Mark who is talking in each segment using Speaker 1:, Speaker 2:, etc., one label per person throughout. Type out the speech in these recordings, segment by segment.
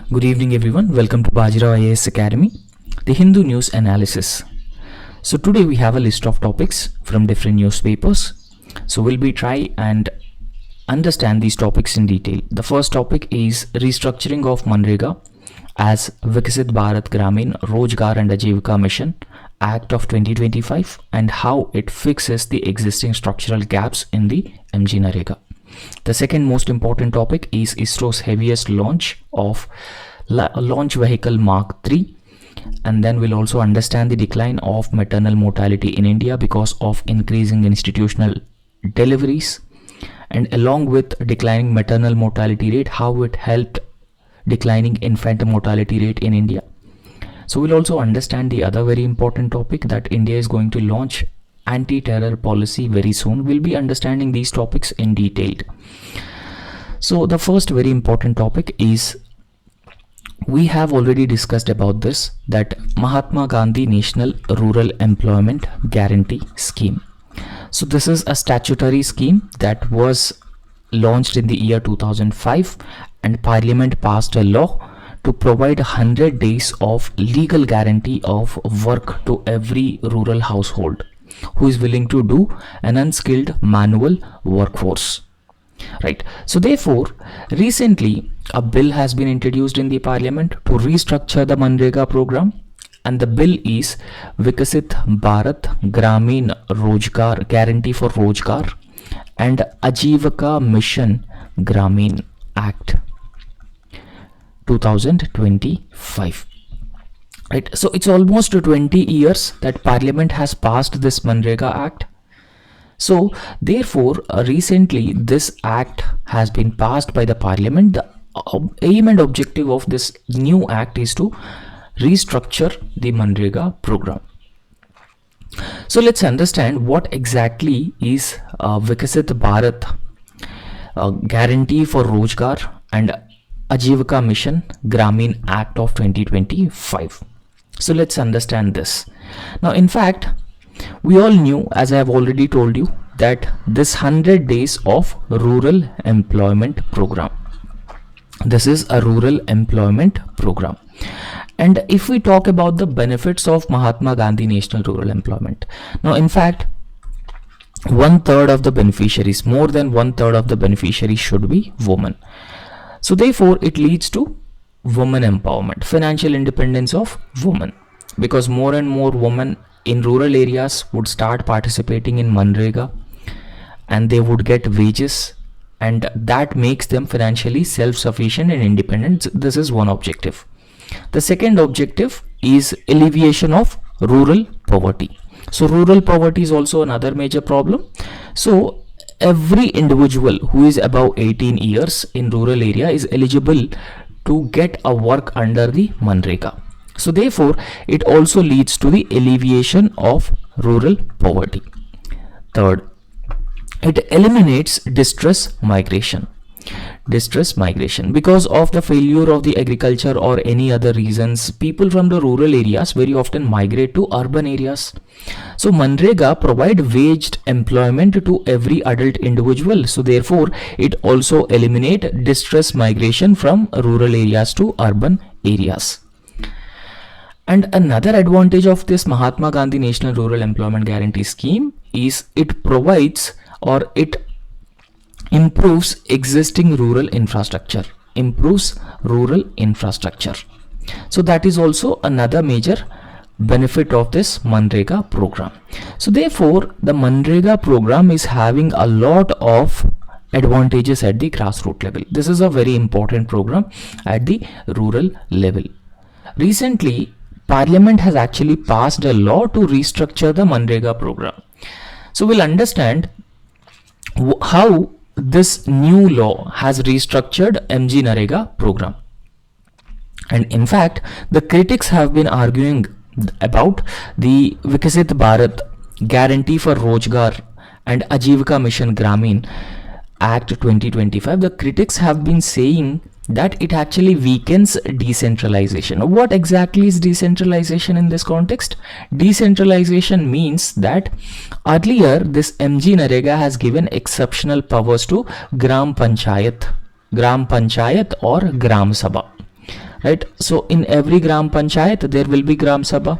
Speaker 1: Good evening everyone, welcome to Bajirao IAS Academy, the Hindu news analysis. So today we have a list of topics from different newspapers. So we'll be try and understand these topics in detail. The first topic is restructuring of Manrega as Viksit Bharat Gramin Rozgar and Ajivika Mission Act of 2025 and how it fixes the existing structural gaps in the MG Narega. The second most important topic is ISRO's heaviest launch of Launch Vehicle Mark 3, and then we'll also understand the decline of maternal mortality in India because of increasing institutional deliveries, and along with declining maternal mortality rate, how it helped declining infant mortality rate in India. So we'll also understand the other very important topic that India is going to launch anti-terror policy very soon. We'll be understanding these topics in detail. So the first very important topic is, we have already discussed about this, that Mahatma Gandhi National Rural Employment Guarantee Scheme. So this is a statutory scheme that was launched in the year 2005, and Parliament passed a law to provide 100 days of legal guarantee of work to every rural household who is willing to do an unskilled manual workforce. Right. So therefore, recently a bill has been introduced in the Parliament to restructure the Manrega program, and the bill is Viksit Bharat Gramin Rozgar Guarantee for Rozgar and Ajivika Mission Gramin Act 2025. Right. So it's almost 20 years that Parliament has passed this Manrega Act. So therefore, recently this act has been passed by the Parliament. The aim and objective of this new act is to restructure the Manrega program. So let's understand what exactly is Viksit Bharat Guarantee for Rozgar and Ajivika Mission Gramin Act of 2025. So let's understand this. Now, in fact, we all knew, as I have already told you, that this 100 days of rural employment program. This is a rural employment program. And if we talk about the benefits of Mahatma Gandhi National Rural Employment, now in fact, 1/3 of the beneficiaries, more than 1/3 of the beneficiaries should be women. So therefore, it leads to women empowerment, financial independence of women, because more and more women in rural areas would start participating in Manrega and they would get wages, and that makes them financially self-sufficient and independent. This is one objective. The second objective is alleviation of rural poverty. So rural poverty is also another major problem. So every individual who is above 18 years in rural area is eligible to get a work under the Manrega. So therefore, it also leads to the alleviation of rural poverty. Third, it eliminates distress migration. Distress migration, because of the failure of the agriculture or any other reasons, people from the rural areas very often migrate to urban areas. So Manrega provide waged employment to every adult individual. So therefore, it also eliminate distress migration from rural areas to urban areas. And another advantage of this Mahatma Gandhi National Rural Employment Guarantee Scheme is it provides, or it improves existing rural infrastructure, improves rural infrastructure. So that is also another major benefit of this Manrega program. So therefore, the Manrega program is having a lot of advantages at the grassroots level. This is a very important program at the rural level. Recently, Parliament has actually passed a law to restructure the Manrega program. So we'll understand how this new law has restructured MG Narega program. And in fact, the critics have been arguing about the Viksit Bharat Guarantee for Rozgar and Ajivika Mission Gramin Act 2025. The critics have been saying that it actually weakens decentralization. What exactly is decentralization in this context? Decentralization means that earlier this MG Narega has given exceptional powers to Gram Panchayat or Gram Sabha. right? So in every gram panchayat there will be gram sabha,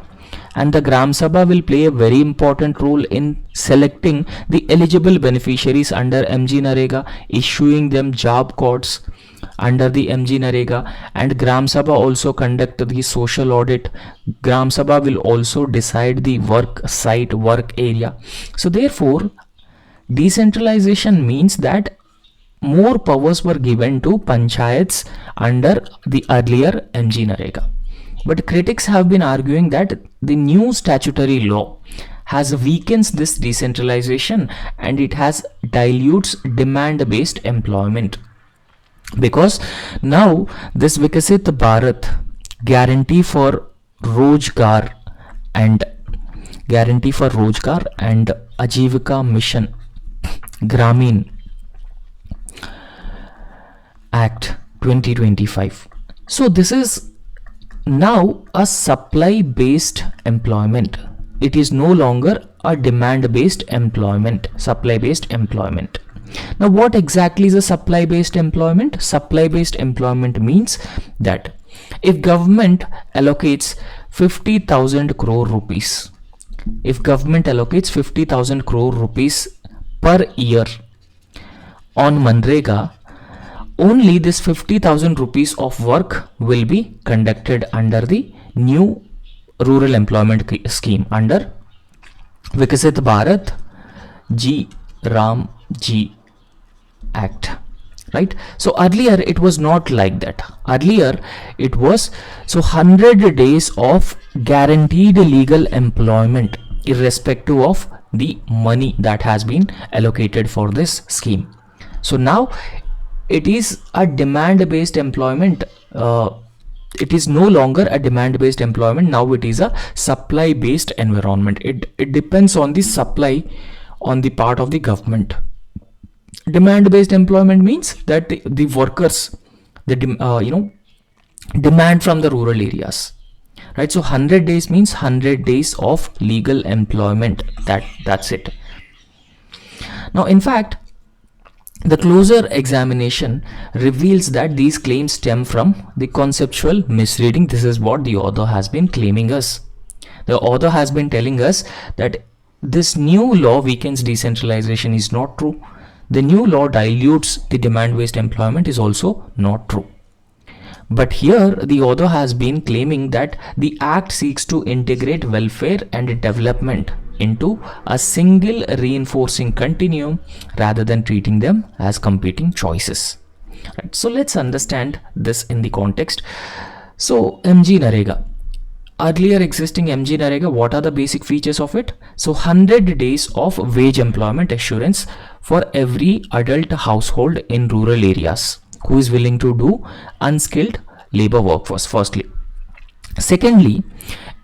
Speaker 1: and the gram sabha will play a very important role in selecting the eligible beneficiaries under MG Narega, issuing them job codes under the MG Narega, and gram sabha also conduct the social audit. Gram sabha will also decide the work site, work area. So therefore decentralization means that more powers were given to panchayats under the earlier MG Narega. But critics have been arguing that the new statutory law has weakens this decentralization, and it has dilutes demand based employment, because now this Vikasit Bharat guarantee for Rojgar and Ajivika Mission Gramin Act 2025. So this is now a supply based employment. It is no longer a demand based employment, supply based employment. Now what exactly is a supply based employment? Supply based employment means that if government allocates 50,000 crore rupees, if government allocates 50,000 crore rupees per year on Manrega, only this 50,000 rupees of work will be conducted under the new rural employment scheme under Vikasit Bharat G Ram G Act, right? So earlier it was not like that. Earlier it was 100 days of guaranteed legal employment irrespective of the money that has been allocated for this scheme. So now it is a demand based employment. It is no longer a demand based employment. Now it is a supply based environment. It depends on the supply on the part of the government. Demand based employment means that the workers, demand from the rural areas, right? So 100 days means 100 days of legal employment. That's it. Now in fact, the closer examination reveals that these claims stem from the conceptual misreading. This is what the author has been claiming us. The author has been telling us that this new law weakens decentralization is not true. The new law dilutes the demand-based employment is also not true. But here the author has been claiming that the act seeks to integrate welfare and development into a single reinforcing continuum rather than treating them as competing choices. Right. So let's understand this in the context. So MG Narega, earlier existing MG Narega, what are the basic features of it? So 100 days of wage employment assurance for every adult household in rural areas who is willing to do unskilled labor workforce, firstly. Secondly,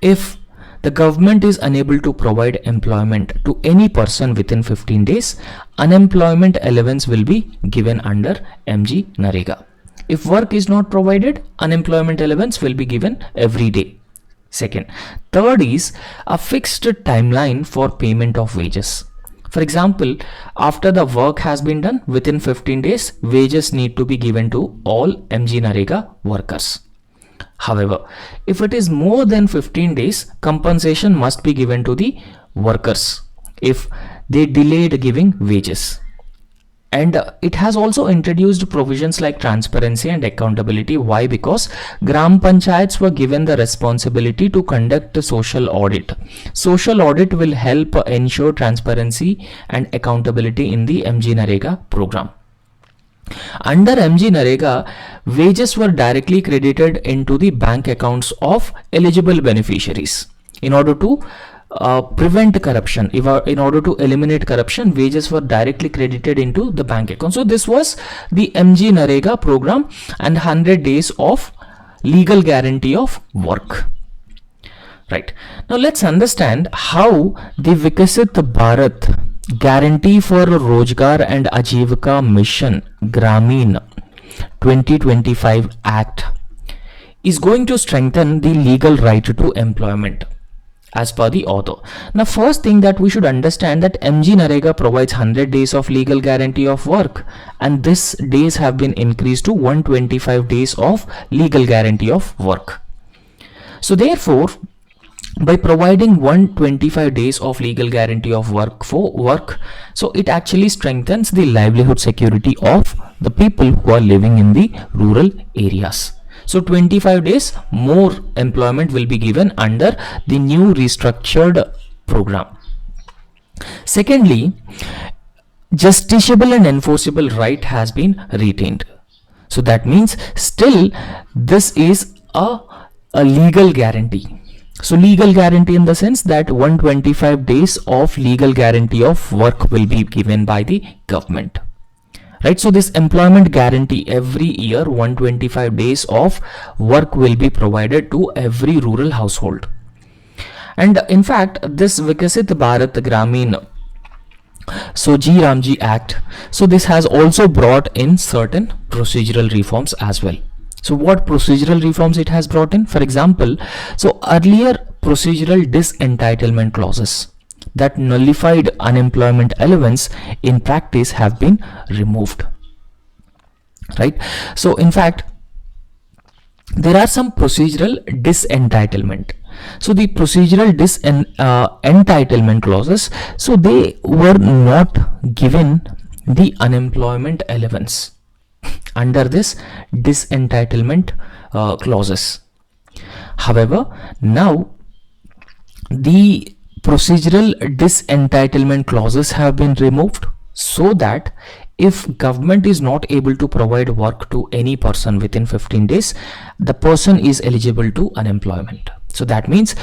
Speaker 1: if the government is unable to provide employment to any person within 15 days, unemployment allowance will be given under MG Narega. If work is not provided, unemployment allowance will be given every day. Second. Third is a fixed timeline for payment of wages. For example, after the work has been done, within 15 days, wages need to be given to all MG Narega workers. However, if it is more than 15 days, compensation must be given to the workers if they delayed giving wages. And it has also introduced provisions like transparency and accountability. Why? Because Gram Panchayats were given the responsibility to conduct a social audit. Social audit will help ensure transparency and accountability in the MG Narega program. Under MG Narega, wages were directly credited into the bank accounts of eligible beneficiaries. In order to prevent corruption, in order to eliminate corruption, wages were directly credited into the bank account. So this was the MG Narega program and 100 days of legal guarantee of work. Right. Now let's understand how the Vikasit Bharat Guarantee for Rojgar and Ajivika Mission Gramin 2025 Act is going to strengthen the legal right to employment. as per the author. Now, first thing that we should understand that MG Narega provides 100 days of legal guarantee of work, and this days have been increased to 125 days of legal guarantee of work. So therefore, by providing 125 days of legal guarantee of work, so it actually strengthens the livelihood security of the people who are living in the rural areas. So 25 days more employment will be given under the new restructured program. Secondly, justiciable and enforceable right has been retained. So that means still this is a legal guarantee. So legal guarantee in the sense that 125 days of legal guarantee of work will be given by the government. Right, so this employment guarantee every year 125 days of work will be provided to every rural household. And in fact, this Vikasit Bharat Gramin, so G Ramji Act, so this has also brought in certain procedural reforms as well. So what procedural reforms it has brought in? For example, so earlier procedural disentitlement clauses that nullified unemployment allowance in practice have been removed. Right, so in fact there are some procedural disentitlement. So the procedural disentitlement clauses, so they were not given the unemployment allowance under this disentitlement clauses. However, now the procedural disentitlement clauses have been removed, so that if government is not able to provide work to any person within 15 days, the person is eligible to unemployment. So that means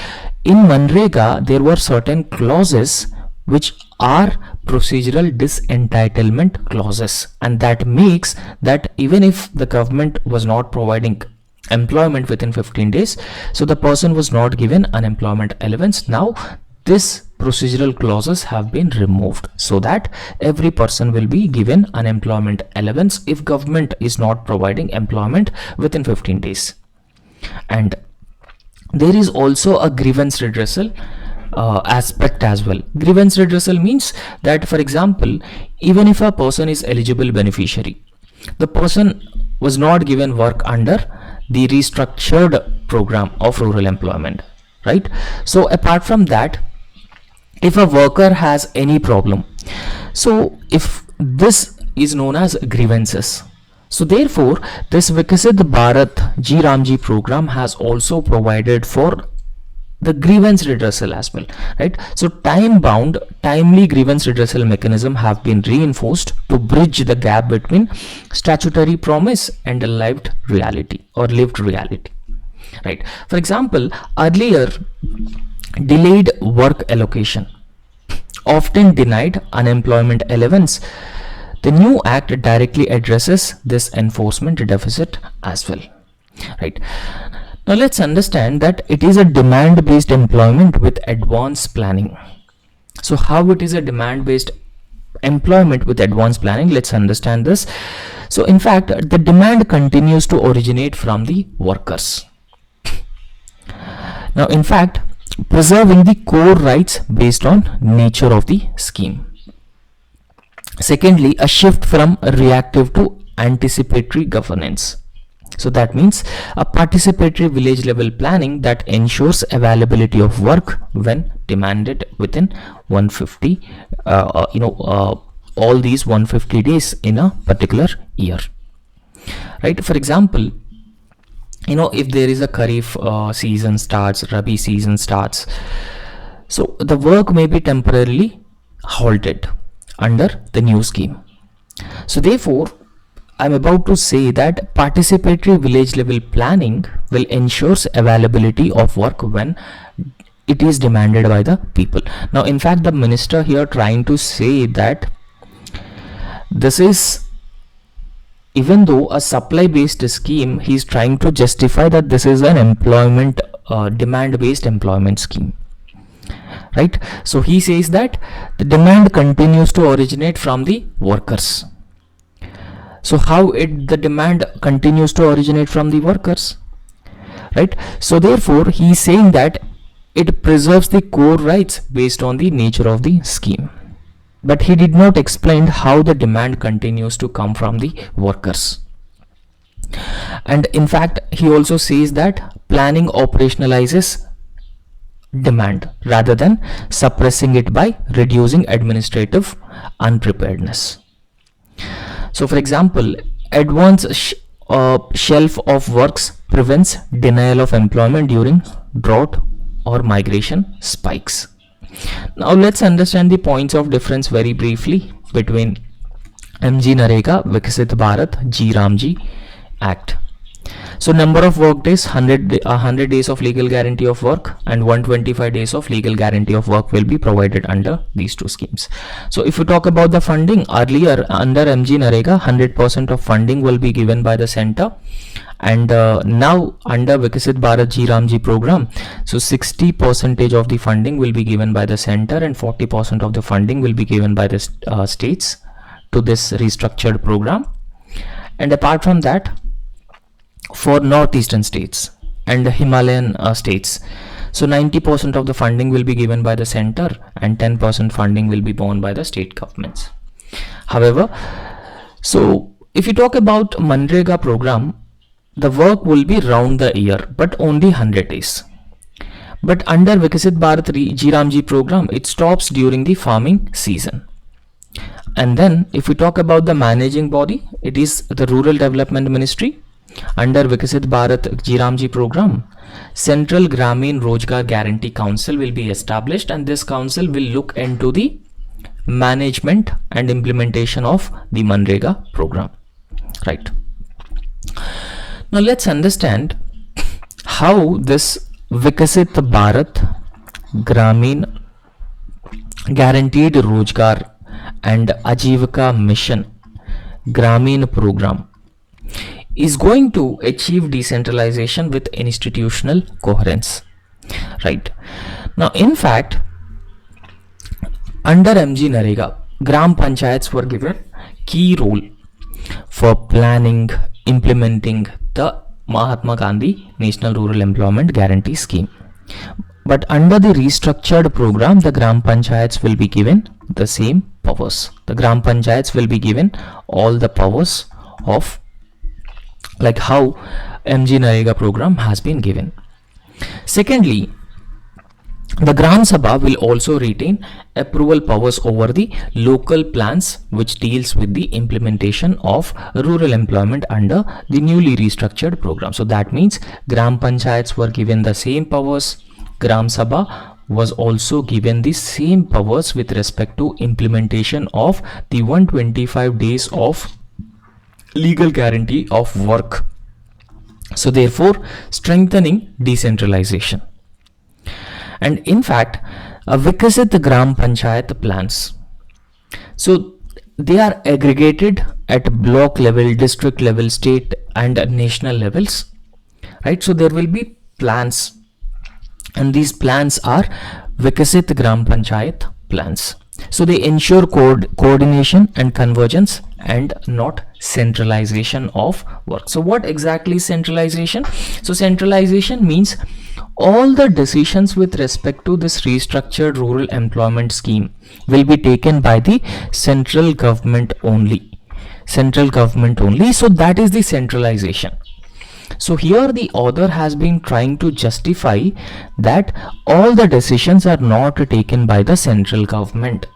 Speaker 1: in Manrega there were certain clauses which are procedural disentitlement clauses, and that makes that even if the government was not providing employment within 15 days, so the person was not given unemployment allowance. Now this procedural clauses have been removed, so that every person will be given unemployment allowance if government is not providing employment within 15 days. And there is also a grievance redressal aspect as well. Grievance redressal means that, for example, even if a person is eligible beneficiary, the person was not given work under the restructured program of rural employment, right? So apart from that, if a worker has any problem, so if this is known as grievances, so therefore this Vikasit Bharat G Ramji program has also provided for the grievance redressal as well, right? So time bound timely grievance redressal mechanism have been reinforced to bridge the gap between statutory promise and a lived reality, right? For example, earlier delayed work allocation often denied unemployment allowance. The new act directly addresses this enforcement deficit as well, right? Now let's understand that it is a demand based employment with advanced planning. So how it is a demand based employment with advanced planning, let's understand this. So in fact, the demand continues to originate from the workers. Now in fact, preserving the core rights based on nature of the scheme. Secondly, a shift from reactive to anticipatory governance. So that means a participatory village level planning that ensures availability of work when demanded within 150 all these 150 days in a particular year, right? For example, if there is a Kharif season starts, Rabi season starts, so the work may be temporarily halted under the new scheme. So therefore, I'm about to say that participatory village level planning will ensure availability of work when it is demanded by the people. Now in fact, the minister here trying to say that this is, even though a supply based scheme, he is trying to justify that this is an employment demand based employment scheme, right? So he says that the demand continues to originate from the workers. So how the demand continues to originate from the workers, right? So therefore he is saying that it preserves the core rights based on the nature of the scheme. But he did not explain how the demand continues to come from the workers. And in fact, he also says that planning operationalizes demand rather than suppressing it by reducing administrative unpreparedness. So, for example, advanced shelf of works prevents denial of employment during drought or migration spikes. Now, let's understand the points of difference very briefly between MG Narega, Viksit Bharat, G Ramji Act. So number of work days, 100 days of legal guarantee of work and 125 days of legal guarantee of work will be provided under these two schemes. So if you talk about the funding, earlier under MG Narega 100% of funding will be given by the center, and now under Viksit Bharat G Ramji program, so 60% of the funding will be given by the center and 40% of the funding will be given by the states to this restructured program. And apart from that, for northeastern states and the Himalayan states, so 90% of the funding will be given by the center and 10% funding will be borne by the state governments. However, so if you talk about Manrega program, the work will be round the year but only 100 days. But under Viksit Bharat G Ramji program, it stops during the farming season. And then if we talk about the managing body, it is the Rural Development Ministry. Under Viksit Bharat G Ramji program, Central Gramin Rozgar Guarantee Council will be established, and this council will look into the management and implementation of the Manrega program. Right. Now let's understand how this Viksit Bharat Gramin Guaranteed Rozgar and Ajivika Mission Gramin program is going to achieve decentralization with institutional coherence. Right. Now, in fact, under MG Narega, Gram Panchayats were given key role for planning, implementing the Mahatma Gandhi National Rural Employment Guarantee Scheme. But under the restructured program, the Gram Panchayats will be given the same powers. The Gram Panchayats will be given all the powers of like how MG Narega program has been given. Secondly, the Gram Sabha will also retain approval powers over the local plans which deals with the implementation of rural employment under the newly restructured program. So that means Gram Panchayats were given the same powers. Gram Sabha was also given the same powers with respect to implementation of the 125 days of legal guarantee of work. So therefore, strengthening decentralization. And in fact, Viksit Gram Panchayat plans, so they are aggregated at block level, district level, state and national levels, right? So there will be plans, and these plans are Viksit Gram Panchayat plans. So they ensure coordination and convergence and not centralization of work. So what exactly is centralization? So centralization means all the decisions with respect to this restructured rural employment scheme will be taken by the central government only. Central government only. So that is the centralization. So here the author has been trying to justify that all the decisions are not taken by the central government.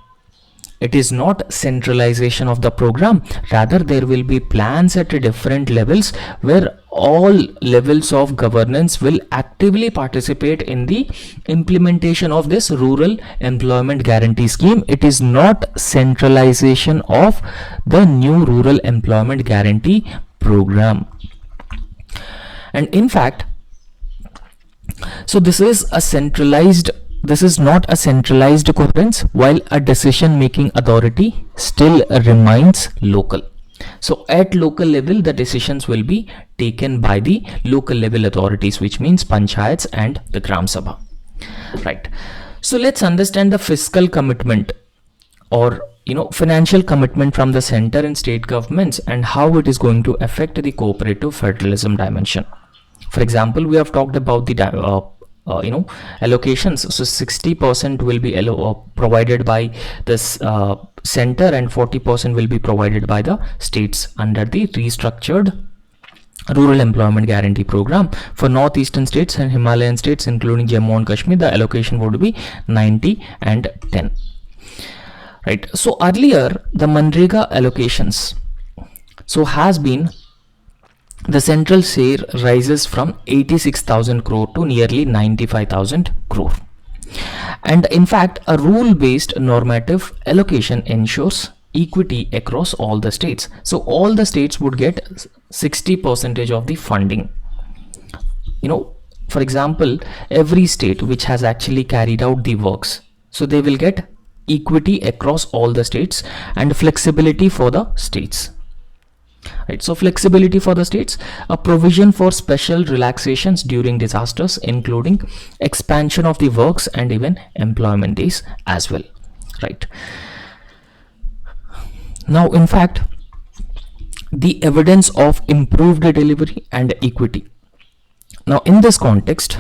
Speaker 1: It is not centralization of the program, rather there will be plans at different levels where all levels of governance will actively participate in the implementation of this rural employment guarantee scheme. It is not centralization of the new rural employment guarantee program. And in fact, so this is not a centralized coherence, while a decision making authority still remains local. So at local level, the decisions will be taken by the local level authorities, which means panchayats and the Gram Sabha. Right. So let's understand the fiscal commitment, or financial commitment from the center and state governments, and how it is going to affect the cooperative federalism dimension. For example, we have talked about the allocations. So 60% will be provided by this center, and 40% will be provided by the states under the restructured rural employment guarantee program. For northeastern states and Himalayan states including Jammu and Kashmir, the allocation would be 90 and 10. Right. So earlier the Manrega allocations has been, the central share rises from 86,000 crore to nearly 95,000 crore. And in fact, a rule-based normative allocation ensures equity across all the states. So all the states would get 60% of the funding. For example, every state which has actually carried out the works, so they will get equity across all the states and flexibility for the states. Right, so flexibility for the states, a provision for special relaxations during disasters, including expansion of the works and even employment days as well. Right. Now, in fact, the evidence of improved delivery and equity. Now, in this context,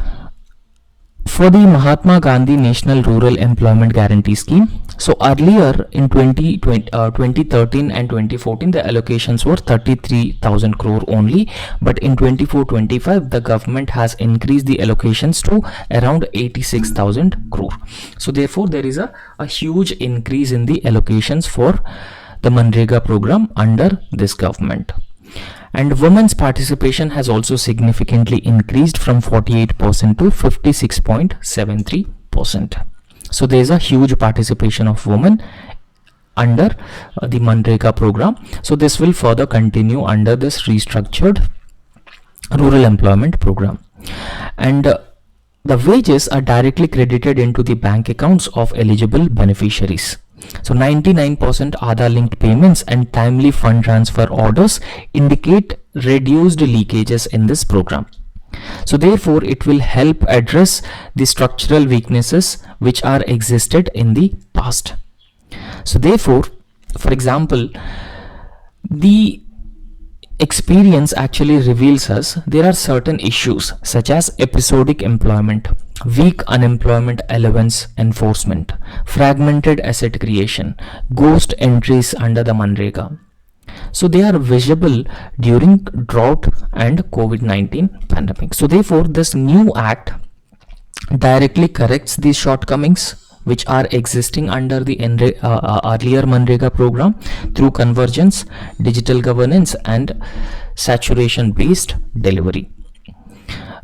Speaker 1: for the Mahatma Gandhi National Rural Employment Guarantee Scheme, so earlier in 2013 and 2014, the allocations were 33,000 crore only, but in 24-25, the government has increased the allocations to around 86,000 crore. So therefore, there is a huge increase in the allocations for the Manrega program under this government. And women's participation has also significantly increased from 48% to 56.73%. So there is a huge participation of women under the Manrega program. So this will further continue under this restructured rural employment program. And the wages are directly credited into the bank accounts of eligible beneficiaries. So 99% Aadhaar linked payments and timely fund transfer orders indicate reduced leakages in this program. So therefore, it will help address the structural weaknesses which are existed in the past. So therefore, for example, the experience actually reveals us there are certain issues such as episodic employment, weak unemployment allowance enforcement, fragmented asset creation, ghost entries under the Manrega. So they are visible during drought and COVID-19 pandemic. So therefore, this new act directly corrects these shortcomings which are existing under the earlier Manrega program through convergence, digital governance and saturation based delivery.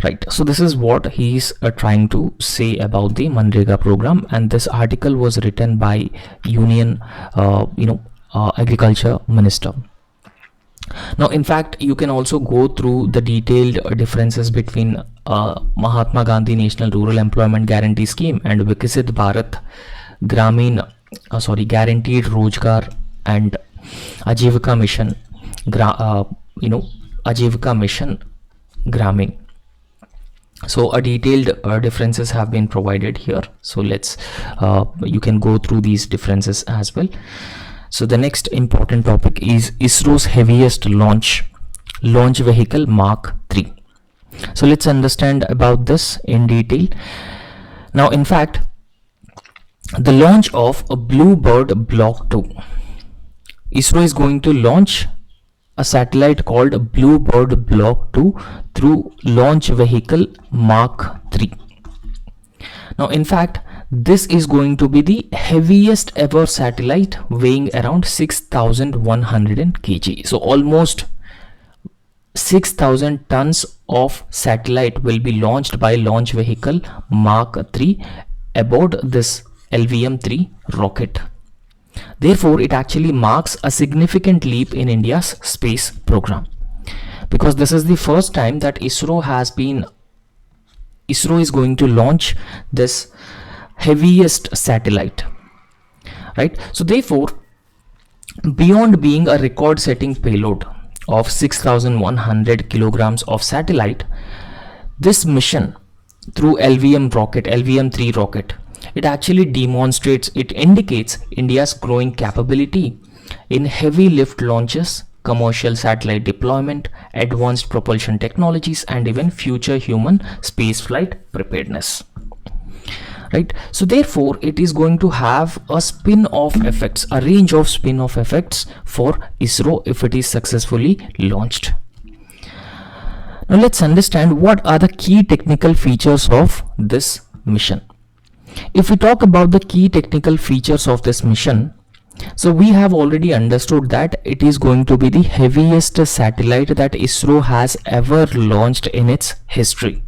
Speaker 1: Right, so this is what he is trying to say about the Manrega program, and this article was written by Union Agriculture Minister. Now, in fact, you can also go through the detailed differences between Mahatma Gandhi National Rural Employment Guarantee Scheme and Vikasit Bharat Guaranteed Rozgar and Ajivika Mission, Ajivika Mission Gramin. So a detailed differences have been provided here. So let's you can go through these differences as well. So the next important topic is ISRO's heaviest launch vehicle Mark 3. So let's understand about this in detail. Now, in fact, the launch of a Bluebird Block 2. ISRO is going to launch a satellite called Bluebird Block 2 through launch vehicle Mark 3. Now, in fact, this is going to be the heaviest ever satellite, weighing around 6,100 kg. So almost 6,000 tons of satellite will be launched by launch vehicle Mark 3 aboard this LVM-3 rocket. Therefore, it actually marks a significant leap in India's space program, because this is the first time that ISRO is going to launch this heaviest satellite, right? So therefore, beyond being a record-setting payload of 6,100 kilograms of satellite, this mission through LVM-3 rocket, it actually indicates India's growing capability in heavy lift launches commercial satellite deployment, advanced propulsion technologies, and even future human spaceflight preparedness. Right, so therefore it is going to have a spin-off effects, a range of spin-off effects for ISRO if it is successfully launched. Now let's understand what are the key technical features of this mission. If we talk about the key technical features of this mission, so we have already understood that it is going to be the heaviest satellite that ISRO has ever launched in its history,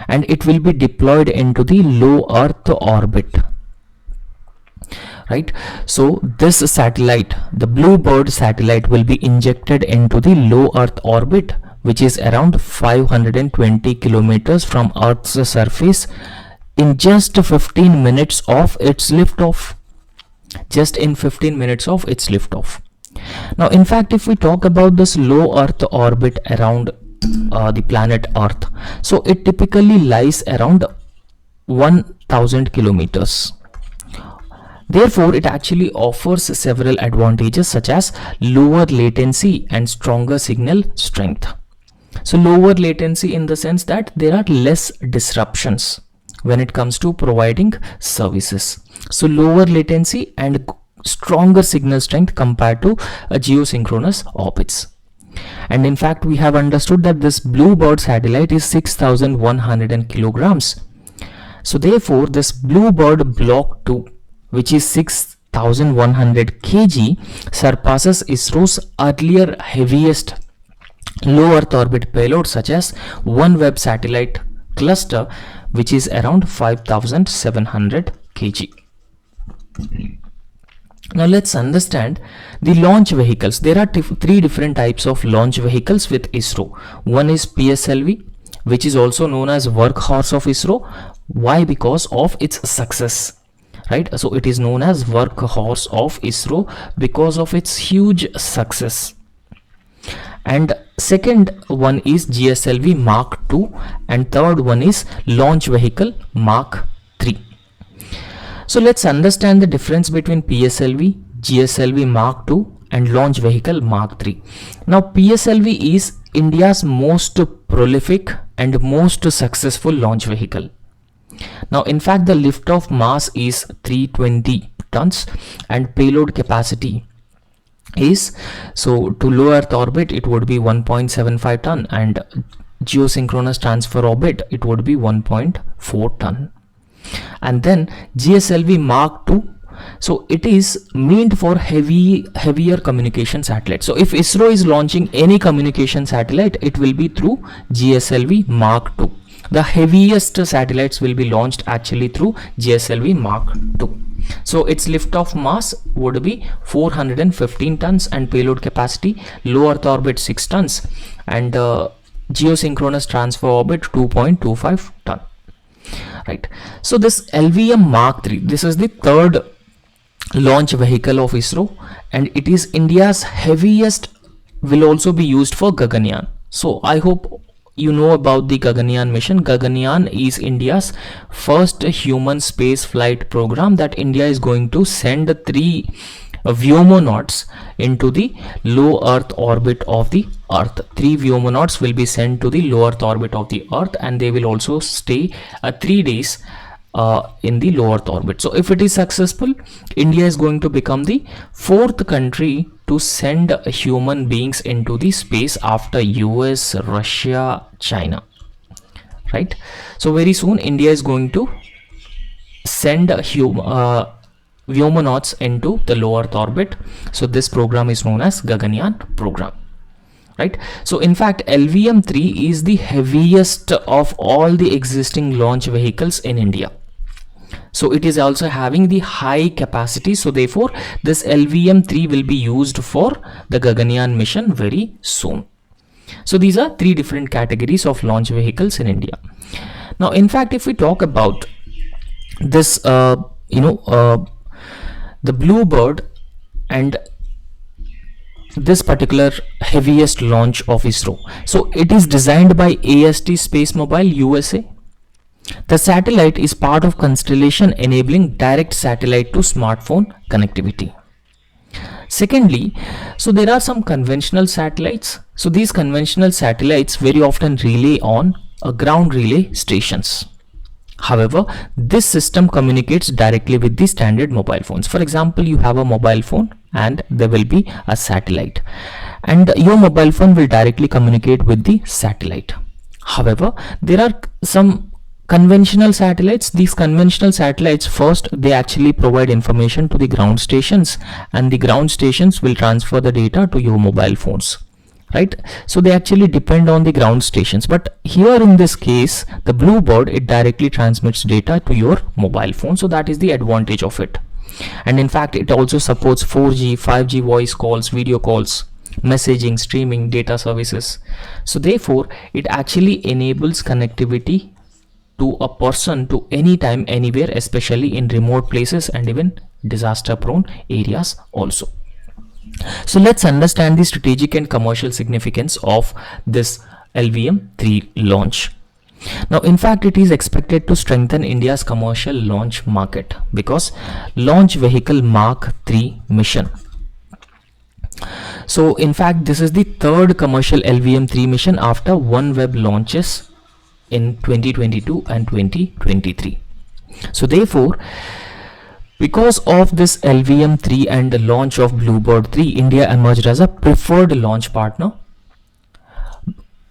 Speaker 1: and it will be deployed into the low Earth orbit. Right, so this satellite, the Bluebird satellite, will be injected into the low Earth orbit, which is around 520 kilometers from Earth's surface, in just 15 minutes of its liftoff. Just in 15 minutes of its liftoff. Now, in fact, if we talk about this low Earth orbit around the planet Earth, so it typically lies around 1000 kilometers. Therefore, it actually offers several advantages such as lower latency and stronger signal strength. So lower latency in the sense that there are less disruptions when it comes to providing services. So lower latency and stronger signal strength compared to geosynchronous orbits. And in fact, we have understood that this Bluebird satellite is 6,100 kilograms. So therefore, this Bluebird Block 2, which is 6,100 kg, surpasses ISRO's earlier heaviest low Earth orbit payload such as OneWeb satellite cluster, which is around 5,700 kg. Now let's understand the launch vehicles. There are three different types of launch vehicles with ISRO. One is PSLV, which is also known as workhorse of ISRO. Why? Because of its success. Right, so it is known as workhorse of ISRO because of its huge success. And second one is GSLV Mark II, and third one is launch vehicle Mark III. So let's understand the difference between PSLV, GSLV Mark II and launch vehicle Mark III. Now PSLV is India's most prolific and most successful launch vehicle. Now in fact, the liftoff mass is 320 tons and payload capacity is, so to low Earth orbit it would be 1.75 ton, and geosynchronous transfer orbit it would be 1.4 ton. And then GSLV Mark II, so it is meant for heavier communication satellite. So if ISRO is launching any communication satellite, it will be through GSLV Mark II. The heaviest satellites will be launched actually through GSLV Mark II. So its liftoff mass would be 415 tons and payload capacity low Earth orbit 6 tons and geosynchronous transfer orbit 2.25 ton. Right. So this LVM Mark III, this is the third launch vehicle of ISRO, and it is India's heaviest, will also be used for Gaganyaan. So I hope you know about the Gaganyaan mission. Gaganyaan is India's first human space flight program that India is going to send 3 Vyomonauts into the low Earth orbit of the Earth. 3 Vyomonauts will be sent to the low Earth orbit of the Earth, and they will also stay 3 days in the low Earth orbit. So if it is successful, India is going to become the 4th country to send human beings into the space after US, Russia, China. Right. So very soon India is going to send Vyomonauts into the low Earth orbit. So this program is known as Gaganyaan program. Right. So in fact, LVM-3 is the heaviest of all the existing launch vehicles in India. So it is also having the high capacity. So therefore, this LVM-3 will be used for the Gaganyaan mission very soon. So these are 3 different categories of launch vehicles in India. Now, in fact, if we talk about this, the Bluebird and this particular heaviest launch of ISRO. So it is designed by AST Space Mobile USA. The satellite is part of constellation enabling direct satellite to smartphone connectivity. Secondly, so there are some conventional satellites. So these conventional satellites very often relay on ground relay stations. However, this system communicates directly with the standard mobile phones. For example, you have a mobile phone and there will be a satellite, and your mobile phone will directly communicate with the satellite. However, there are some conventional satellites. These conventional satellites, first they actually provide information to the ground stations, and the ground stations will transfer the data to your mobile phones, right? So they actually depend on the ground stations, but here in this case the bluebird, it directly transmits data to your mobile phone. So that is the advantage of it. And in fact it also supports 4G 5G voice calls, video calls, messaging, streaming, data services. So therefore it actually enables connectivity to a person to anytime, anywhere, especially in remote places and even disaster prone areas also. So let's understand the strategic and commercial significance of this LVM-3 launch. Now, in fact, it is expected to strengthen India's commercial launch market because Launch Vehicle Mark 3 mission. So, in fact, this is the third commercial LVM-3 mission after OneWeb launches in 2022 and 2023. So, therefore, because of this LVM-3 and the launch of Bluebird 3, India emerged as a preferred launch partner.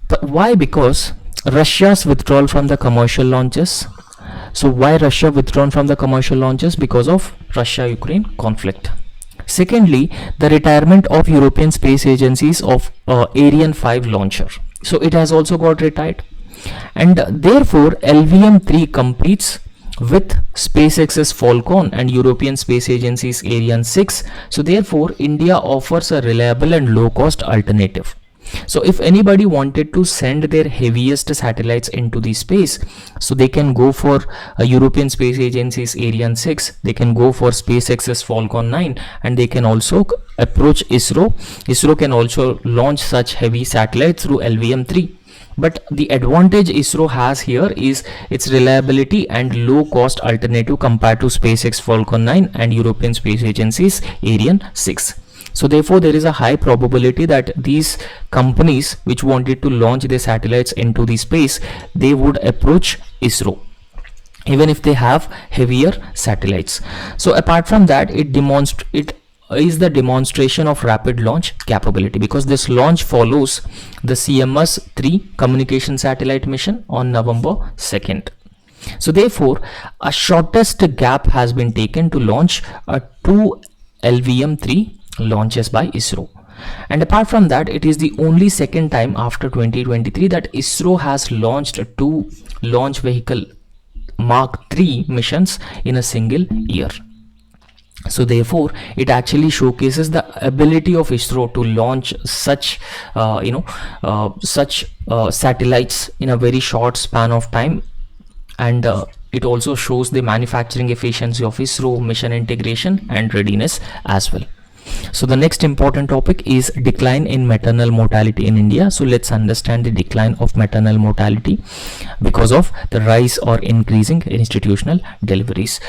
Speaker 1: But why? Because Russia's withdrawal from the commercial launches. So why Russia withdrawn from the commercial launches? Because of Russia-Ukraine conflict. Secondly, the retirement of European Space Agency's of Ariane 5 launcher. So it has also got retired. And therefore, LVM-3 competes with SpaceX's Falcon and European Space Agency's Ariane 6. So therefore, India offers a reliable and low-cost alternative. So if anybody wanted to send their heaviest satellites into the space, so they can go for a European Space Agency's Ariane 6, they can go for SpaceX's Falcon 9, and they can also approach ISRO. ISRO can also launch such heavy satellites through LVM-3. But the advantage ISRO has here is its reliability and low cost alternative compared to SpaceX Falcon 9 and European Space Agency's Ariane 6. So therefore there is a high probability that these companies which wanted to launch their satellites into the space, they would approach ISRO even if they have heavier satellites. So apart from that, it is the demonstration of rapid launch capability, because this launch follows the CMS-3 communication satellite mission on November 2nd. So therefore a shortest gap has been taken to launch two LVM-3 launches by ISRO. And apart from that, it is the only second time after 2023 that ISRO has launched two launch vehicle Mark 3 missions in a single year. So therefore it actually showcases the ability of ISRO to launch such satellites in a very short span of time, and it also shows the manufacturing efficiency of ISRO, mission integration and readiness as well. So the next important topic is decline in maternal mortality in India. So let's understand the decline of maternal mortality because of the rise or increasing institutional deliveries.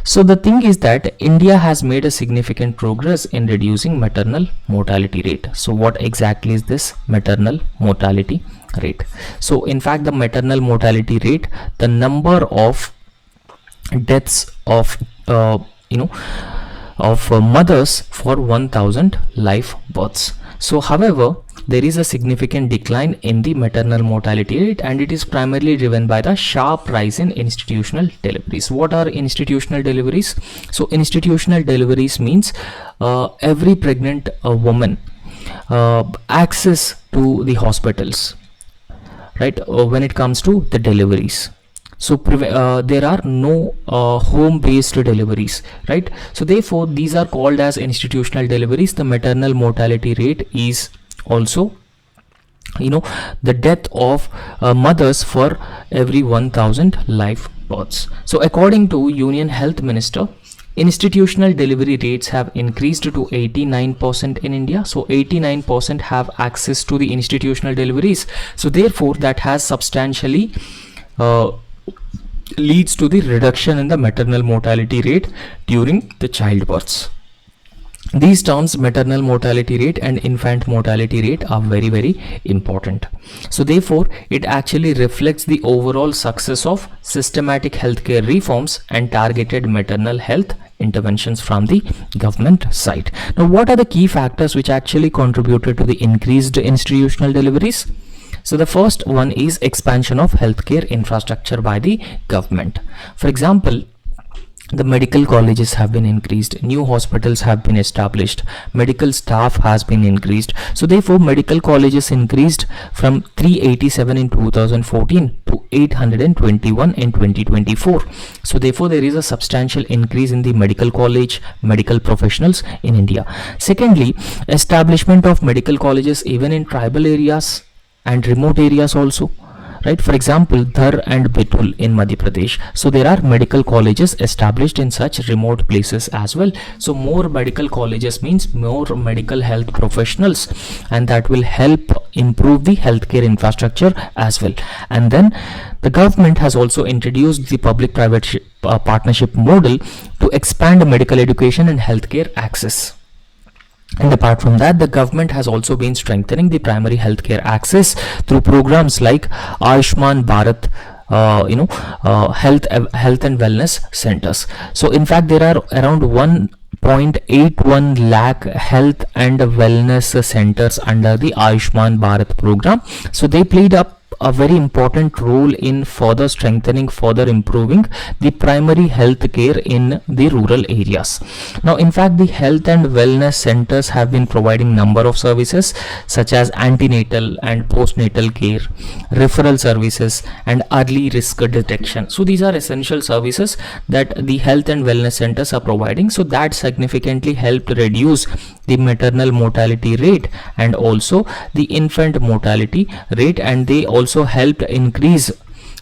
Speaker 1: So the thing is that India has made a significant progress in reducing maternal mortality rate. So what exactly is this maternal mortality rate? So in fact, the maternal mortality rate, the number of deaths of mothers for 1000 live births. So however, there is a significant decline in the maternal mortality rate, and it is primarily driven by the sharp rise in institutional deliveries. What are institutional deliveries? So institutional deliveries means every pregnant woman access to the hospitals, right, when it comes to the deliveries. So there are no home-based deliveries, right? So therefore these are called as institutional deliveries. The maternal mortality rate is also the death of mothers for every 1000 live births. So according to Union Health Minister, institutional delivery rates have increased to 89% in India. So 89% have access to the institutional deliveries. So therefore that has substantially leads to the reduction in the maternal mortality rate during the childbirths. These terms, maternal mortality rate and infant mortality rate, are very important. So therefore it actually reflects the overall success of systematic healthcare reforms and targeted maternal health interventions from the government side. Now, what are the key factors which actually contributed to the increased institutional deliveries? So the first one is expansion of healthcare infrastructure by the government. For example, the medical colleges have been increased, new hospitals have been established, medical staff has been increased. So therefore medical colleges increased from 387 in 2014 to 821 in 2024. So therefore there is a substantial increase in the medical college, medical professionals in India. Secondly, establishment of medical colleges even in tribal areas and remote areas also. Right, for example, Dhar and Bitul in Madhya Pradesh. So there are medical colleges established in such remote places as well. So more medical colleges means more medical health professionals, and that will help improve the healthcare infrastructure as well. And then the government has also introduced the public-private partnership model to expand medical education and healthcare access. And apart from that, the government has also been strengthening the primary healthcare access through programs like Ayushman Bharat, health and wellness centers. So in fact, there are around 1.81 lakh health and wellness centers under the Ayushman Bharat program. So they played a very important role in further strengthening, further improving the primary health care in the rural areas. Now, in fact, the health and wellness centers have been providing number of services such as antenatal and postnatal care, referral services, and early risk detection. So these are essential services that the health and wellness centers are providing. So that significantly helped reduce the maternal mortality rate and also the infant mortality rate, and they also helped increase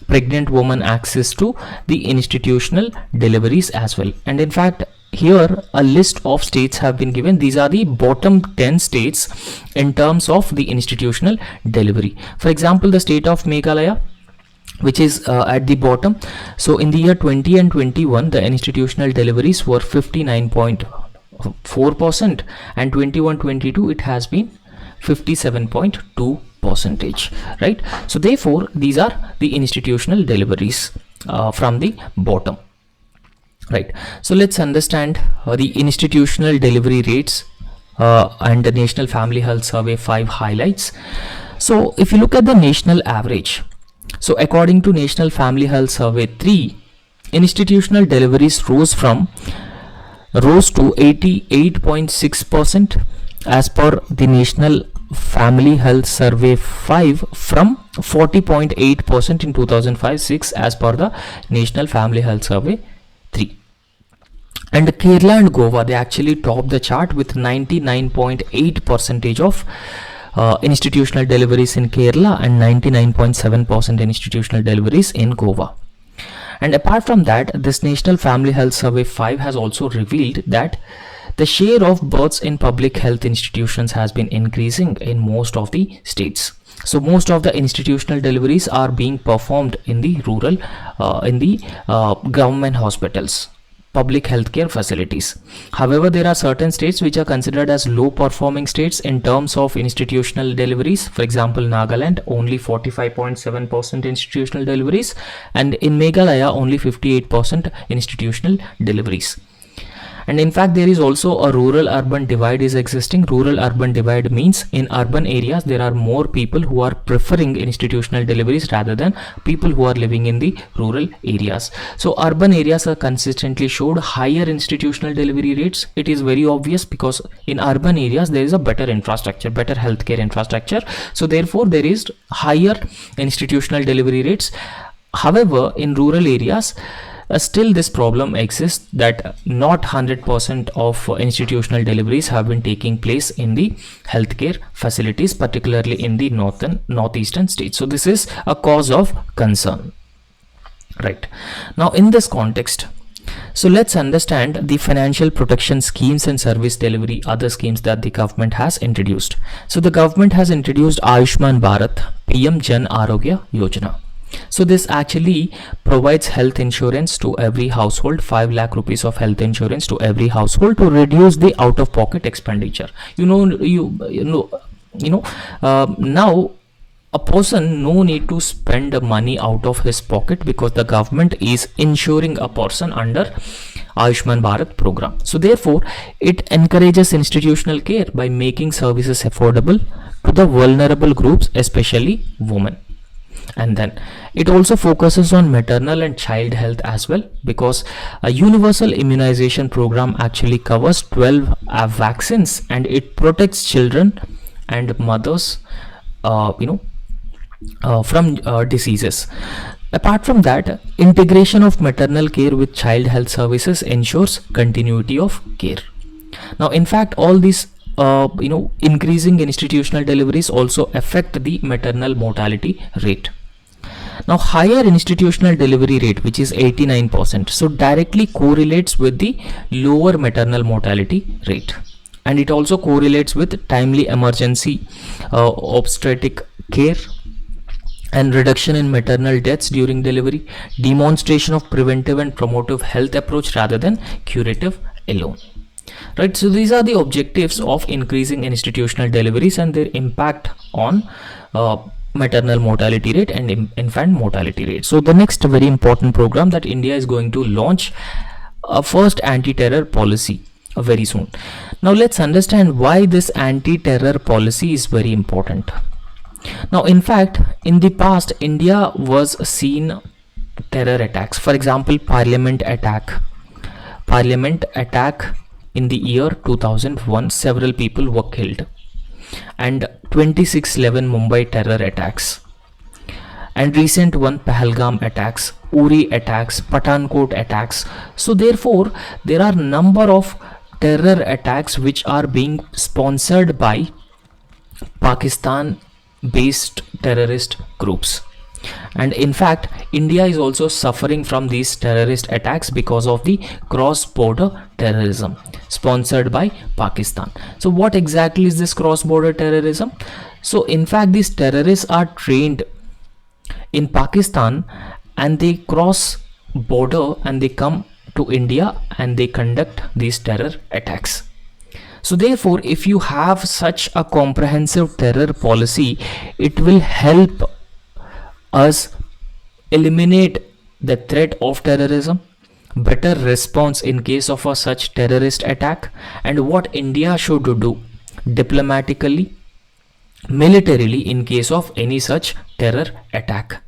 Speaker 1: pregnant woman access to the institutional deliveries as well. And in fact, here a list of states have been given. These are the bottom 10 states in terms of the institutional delivery. For example, the state of Meghalaya, which is at the bottom. So in the year 20 and 21, the institutional deliveries were 59.4%, and 21-22 it has been 57.2%, right? So therefore these are the institutional deliveries from the bottom, right? So let's understand the institutional delivery rates and the National Family Health Survey 5 highlights. So if you look at the national average, so according to National Family Health Survey 3, institutional deliveries rose to 88.6% as per the National Family Health Survey 5 from 40.8% in 2005-6 as per the National Family Health Survey 3. And Kerala and Goa, they actually topped the chart with 99.8% of institutional deliveries in Kerala and 99.7% institutional deliveries in Goa. And apart from that, this National Family Health Survey 5 has also revealed that the share of births in public health institutions has been increasing in most of the states. So most of the institutional deliveries are being performed in the rural, government hospitals, public healthcare facilities. However, there are certain states which are considered as low performing states in terms of institutional deliveries. For example, Nagaland, only 45.7% institutional deliveries, and in Meghalaya only 58% institutional deliveries. And in fact, there is also a rural urban divide is existing. Rural urban divide means in urban areas there are more people who are preferring institutional deliveries rather than people who are living in the rural areas. So urban areas are consistently showed higher institutional delivery rates. It is very obvious because in urban areas there is a better infrastructure, better healthcare infrastructure. So therefore there is higher institutional delivery rates. However, in rural areas, still this problem exists that not 100% of institutional deliveries have been taking place in the healthcare facilities, particularly in the northeastern states. So this is a cause of concern, right? Now in this context, so let's understand the financial protection schemes and service delivery other schemes that the government has introduced. So the government has introduced Ayushman Bharat PM Jan Arogya Yojana. So this actually provides health insurance to every household, 5 lakh rupees of health insurance to every household to reduce the out of pocket expenditure. Now a person no need to spend money out of his pocket because the government is insuring a person under Ayushman Bharat program. So therefore it encourages institutional care by making services affordable to the vulnerable groups, especially women. And then it also focuses on maternal and child health as well, because a universal immunization program actually covers 12 vaccines, and it protects children and mothers from diseases. Apart from that, integration of maternal care with child health services ensures continuity of care. Now in fact all these increasing institutional deliveries also affect the maternal mortality rate. Now higher institutional delivery rate, which is 89%, so directly correlates with the lower maternal mortality rate, and it also correlates with timely emergency obstetric care and reduction in maternal deaths during delivery, demonstration of preventive and promotive health approach rather than curative alone. Right, so these are the objectives of increasing institutional deliveries and their impact on maternal mortality rate and infant mortality rate. So the next very important program that India is going to launch a first anti-terror policy very soon. Now let's understand why this anti-terror policy is very important. Now in fact in the past India was seen terror attacks. For example, parliament attack in the year 2001, several people were killed, and 26/11 Mumbai terror attacks, and recent one Pahalgam attacks, Uri attacks, Pathankot attacks. So therefore there are number of terror attacks which are being sponsored by Pakistan based terrorist groups, and in fact India is also suffering from these terrorist attacks because of the cross border terrorism sponsored by Pakistan. So what exactly is this cross border terrorism? So in fact these terrorists are trained in Pakistan and they cross border and they come to India and they conduct these terror attacks. So therefore if you have such a comprehensive terror policy, it will help us eliminate the threat of terrorism, better response in case of a such terrorist attack, and what India should do diplomatically, militarily in case of any such terror attack.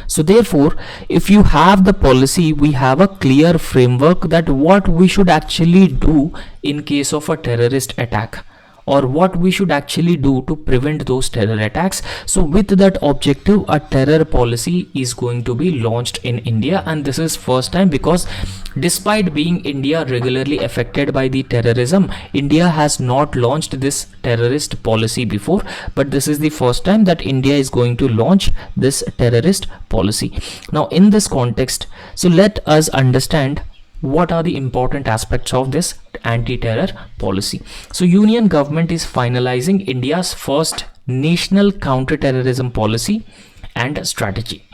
Speaker 1: So therefore if you have the policy, we have a clear framework that what we should actually do in case of a terrorist attack, or what we should actually do to prevent those terror attacks. So with that objective, a terror policy is going to be launched in India, and this is first time, because despite being India regularly affected by the terrorism, India has not launched this terrorist policy before, but this is the first time that India is going to launch this terrorist policy. Now in this context, so let us understand what are the important aspects of this anti-terror policy. So Union government is finalizing India's first national counter-terrorism policy and strategy,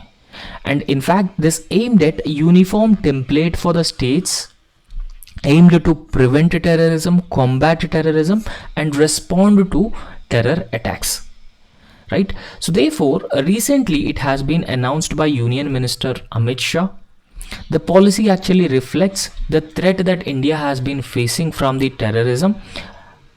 Speaker 1: and in fact this aimed at uniform template for the states aimed to prevent terrorism, combat terrorism and respond to terror attacks. Right, so therefore recently it has been announced by Union Minister Amit Shah. The policy actually reflects the threat that India has been facing from the terrorism,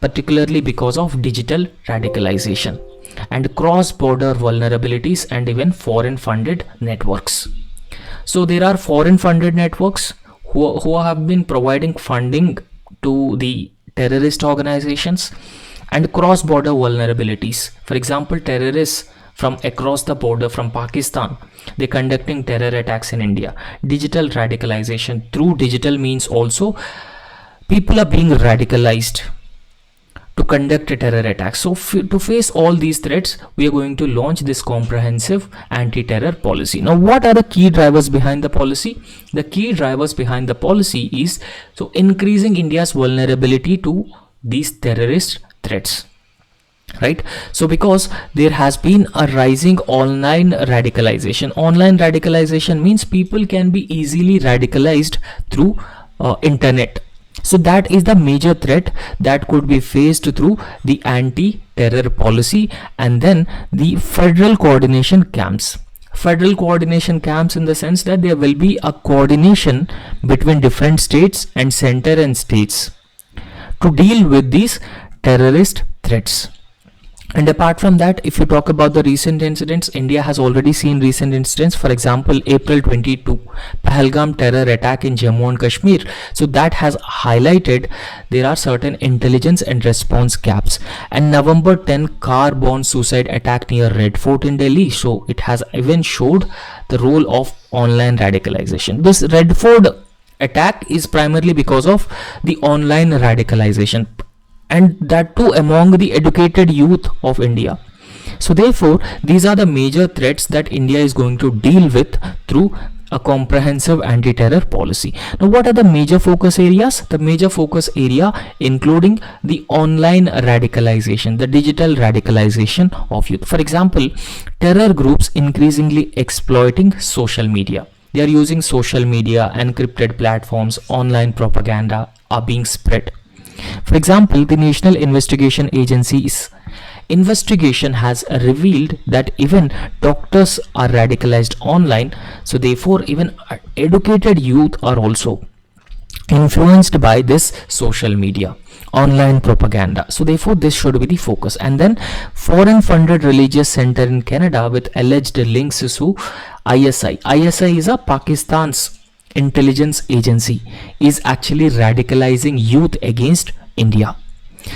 Speaker 1: particularly because of digital radicalization and cross-border vulnerabilities and even foreign funded networks. So there are foreign funded networks who have been providing funding to the terrorist organizations, and cross-border vulnerabilities. For example, terrorists from across the border from Pakistan, they conducting terror attacks in India. Digital radicalization, through digital means also people are being radicalized to conduct terror attacks. So to face all these threats, we are going to launch this comprehensive anti-terror policy. Now what are the key drivers behind the policy? The key drivers behind the policy is so increasing India's vulnerability to these terrorist threats. right? So because there has been a rising online radicalization means people can be easily radicalized through internet. So that is the major threat that could be faced through the anti-terror policy. And then the federal coordination camps, in the sense that there will be a coordination between different states and center and states to deal with these terrorist threats. And apart from that, if you talk about the recent incidents, India has already seen recent incidents. For example, April 22 Pahalgam terror attack in Jammu and Kashmir. So that has highlighted there are certain intelligence and response gaps. And November 10 car-borne suicide attack near Red Fort in Delhi. So it has even showed the role of online radicalization. This Red Fort attack is primarily because of the online radicalization, and that too among the educated youth of India. So therefore, these are the major threats that India is going to deal with through a comprehensive anti-terror policy. Now, what are the major focus areas? The major focus area including the online radicalization, the digital radicalization of youth. For example, terror groups increasingly exploiting social media. They are using social media, encrypted platforms, online propaganda are being spread. For example, the National Investigation Agency's investigation has revealed that even doctors are radicalized online. So therefore, even educated youth are also influenced by this social media, online propaganda. So therefore, this should be the focus. And then foreign funded religious center in Canada with alleged links to ISI is a Pakistan's intelligence agency, is actually radicalizing youth against India.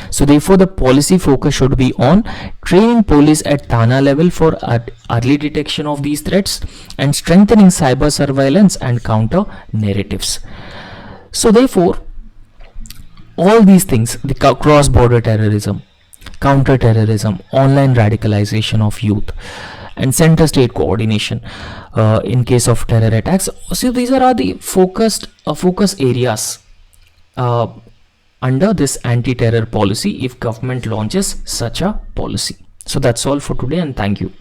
Speaker 1: So therefore, the policy focus should be on training police at Thana level for early detection of these threats and strengthening cyber surveillance and counter narratives. So therefore, all these things, the cross-border terrorism, counter-terrorism, online radicalization of youth, and center-state coordination in case of terror attacks. So these are the focus areas under this anti-terror policy if government launches such a policy. So that's all for today, and thank you.